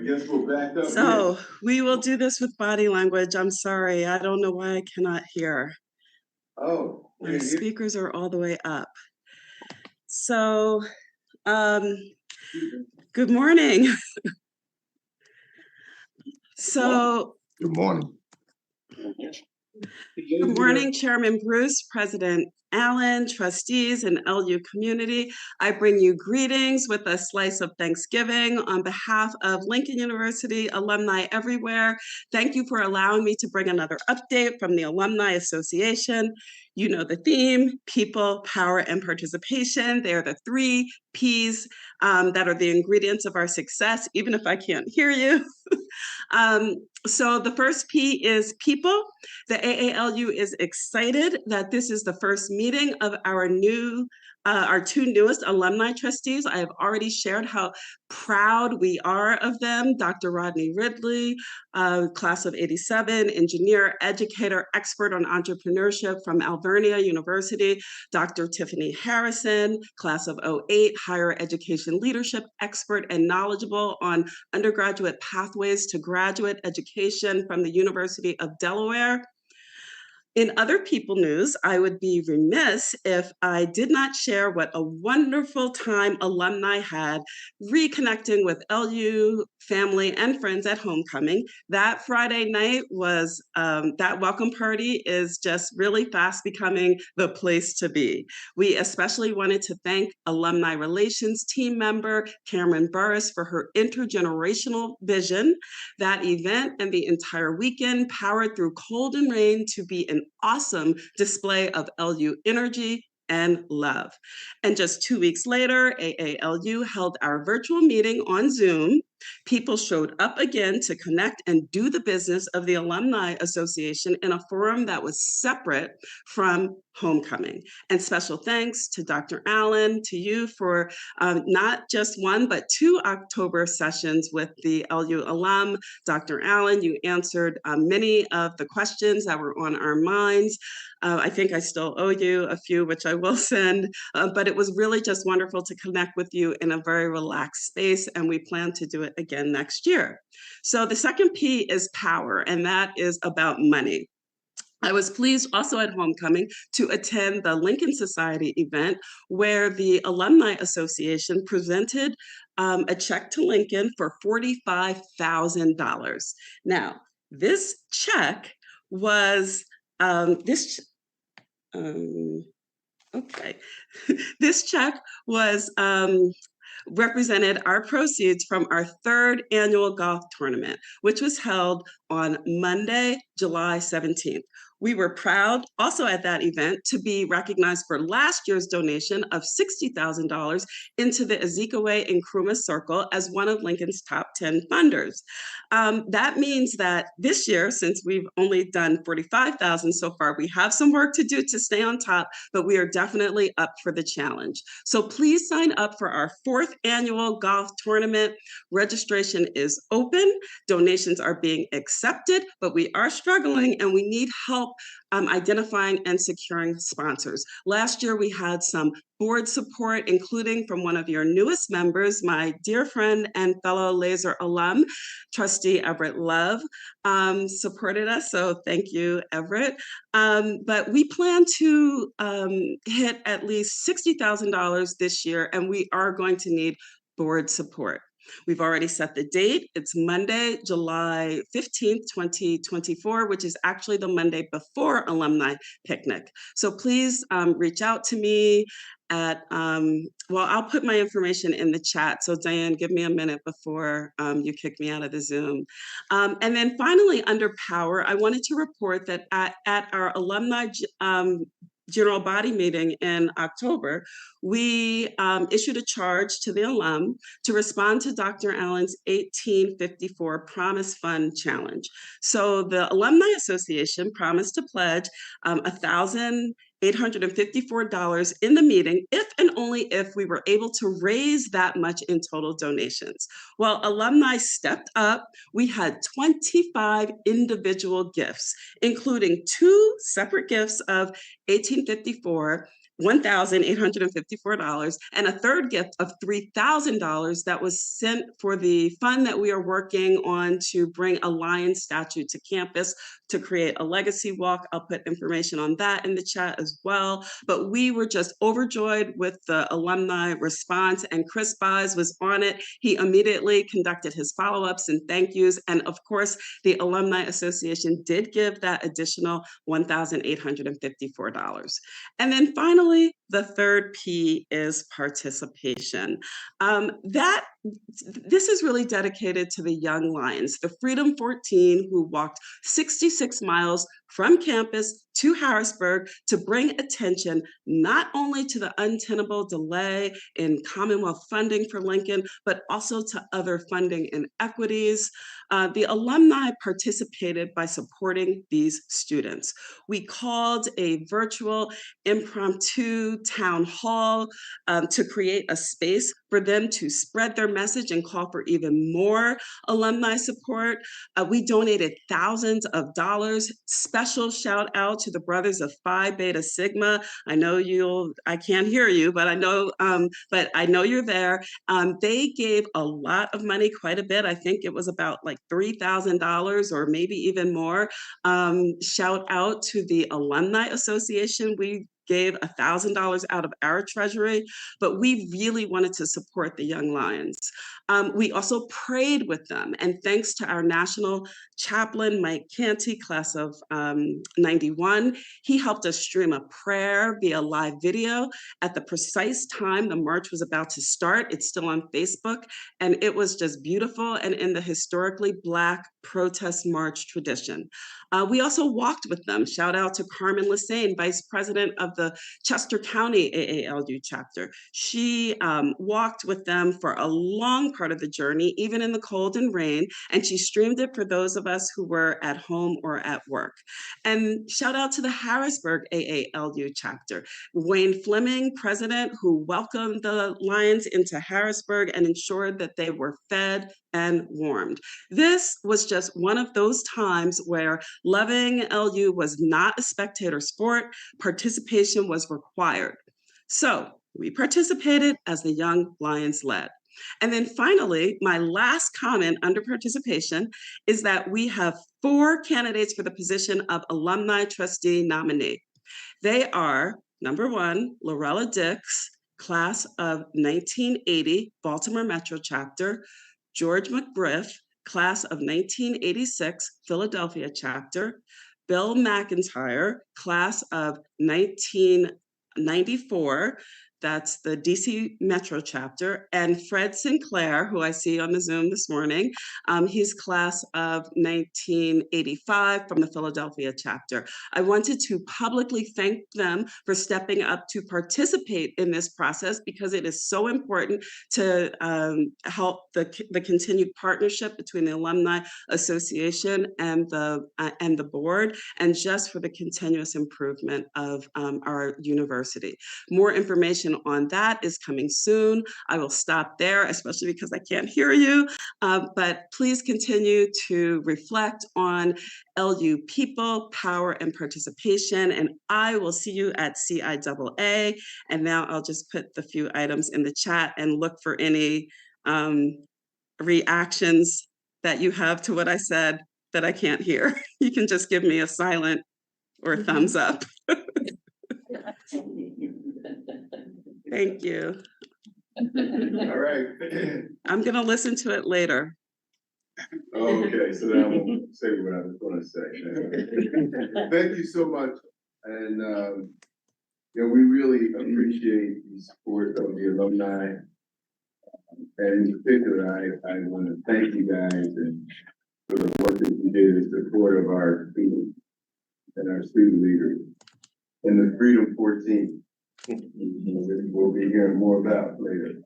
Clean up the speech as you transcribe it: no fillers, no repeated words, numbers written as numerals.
guess we're back up. So we will do this with body language. I'm sorry. I don't know why I cannot hear. Oh. My speakers are all the way up. So, good morning. So, Good morning. Good morning, Chairman Bruce, President Allen, trustees, and LU community. I bring you greetings with a slice of Thanksgiving on behalf of Lincoln University alumni everywhere. Thank you for allowing me to bring another update from the Alumni Association. You know the theme: people, power, and participation. They are the 3 Ps that are the ingredients of our success, even if I can't hear you. So the first P is people. The AALU is excited that this is the first meeting of our 2 newest alumni trustees. I have already shared how proud we are of them. Dr. Rodney Ridley, class of '87, engineer, educator, expert on entrepreneurship from Alvernia University. Dr. Tiffany Harrison, class of '08, higher education leadership expert and knowledgeable on undergraduate pathways to graduate education from the University of Delaware. In other people news, I would be remiss if I did not share what a wonderful time alumni had reconnecting with LU family and friends at homecoming. That Friday night was, that welcome party is just really fast becoming the place to be. We especially wanted to thank alumni relations team member Cameron Burris for her intergenerational vision. That event and the entire weekend powered through cold and rain to be an awesome display of LU energy and love. And just 2 weeks later, AALU held our virtual meeting on Zoom. People showed up again to connect and do the business of the Alumni Association in a forum that was separate from homecoming. And special thanks to Dr. Allen, to you for not just 1, but 2 October sessions with the LU alum. Dr. Allen, you answered many of the questions that were on our minds. I think I still owe you a few, which I will send, but it was really just wonderful to connect with you in a very relaxed space, and we plan to do it again next year. So the second P is power, and that is about money. I was pleased also at homecoming to attend the Lincoln Society event where the Alumni Association presented a check to Lincoln for $45,000. Now, this check was, this check was represented our proceeds from our 3rd annual golf tournament, which was held on Monday, July 17th. We were proud also at that event to be recognized for last year's donation of $60,000 into the Ezekaway and Nkrumah Circle as one of Lincoln's top 10 funders. That means that this year, since we've only done $45,000 so far, we have some work to do to stay on top, but we are definitely up for the challenge. So please sign up for our 4th annual golf tournament. Registration is open. Donations are being accepted, but we are struggling and we need help identifying and securing sponsors. Last year, we had some board support, including from one of your newest members, my dear friend and fellow Laser alum, Trustee Everett Love, supported us. So thank you, Everett. But we plan to hit at least $60,000 this year, and we are going to need board support. We've already set the date. It's Monday, July 15th, 2024, which is actually the Monday before Alumni Picnic. So please reach out to me at, well, I'll put my information in the chat. So Diane, give me a minute before you kick me out of the Zoom. And then finally, under power, I wanted to report that at our alumni general body meeting in October, we issued a charge to the alum to respond to Dr. Allen's 1854 Promise Fund Challenge. So the Alumni Association promised to pledge $1,854 in the meeting if and only if we were able to raise that much in total donations. Well, alumni stepped up. We had 25 individual gifts, including 2 separate gifts of 1854 $1,854, and a third gift of $3,000 that was sent for the fund that we are working on to bring a lion statue to campus to create a legacy walk. I'll put information on that in the chat as well. But we were just overjoyed with the alumni response, and Chris Buys was on it. He immediately conducted his follow-ups and thank yous. And of course, the Alumni Association did give that additional $1,854. And then finally, the third P is participation. This is really dedicated to the young lions, the Freedom 14, who walked 66 miles from campus to Harrisburg to bring attention not only to the untenable delay in Commonwealth funding for Lincoln, but also to other funding inequities. The alumni participated by supporting these students. We called a virtual impromptu town hall to create a space for them to spread their message and call for even more alumni support. We donated thousands of dollars. Special shout out to the brothers of Phi Beta Sigma. I know I can't hear you, but I know you're there. They gave a lot of money, quite a bit. I think it was about like $3,000 or maybe even more. Shout out to the Alumni Association. We gave $1,000 out of our treasury, but we really wanted to support the Young Lions. We also prayed with them, and thanks to our national chaplain, Mike Canty, class of 91, he helped us stream a prayer via live video at the precise time the march was about to start. It's still on Facebook, and it was just beautiful and in the historically Black protest march tradition. We also walked with them. Shout out to Carmen Lassane, Vice President of the Chester County AALU chapter. She walked with them for a long part of the journey, even in the cold and rain, and she streamed it for those of us who were at home or at work. And shout out to the Harrisburg AALU chapter. Wayne Fleming, president, who welcomed the Lions into Harrisburg and ensured that they were fed and warmed. This was just one of those times where loving LU was not a spectator sport. Participation was required. So we participated as the Young Lions led. And then finally, my last comment under participation is that we have 4 candidates for the position of alumni trustee nominee. They are, number 1, Lorella Dix, class of 1980, Baltimore Metro chapter; George McGriff, class of 1986, Philadelphia chapter; Bill McIntyre, class of 1994, that's the DC Metro chapter; and Fred Sinclair, who I see on the Zoom this morning, he's class of 1985 from the Philadelphia chapter. I wanted to publicly thank them for stepping up to participate in this process because it is so important to help the continued partnership between the Alumni Association and the board, and just for the continuous improvement of our university. More information on that is coming soon. I will stop there, especially because I can't hear you, but please continue to reflect on LU people, power, and participation, and I will see you at CIAA. And now I'll just put the few items in the chat and look for any reactions that you have to what I said that I can't hear. You can just give me a silent or a thumbs up. Thank you. All right. I'm going to listen to it later. Okay, so then I won't say what I was going to say. Thank you so much. And, we really appreciate the support of the alumni. And in particular, I want to thank you guys and for the work that you did in support of our students and our student leaders and the Freedom 14. We'll be hearing more about later.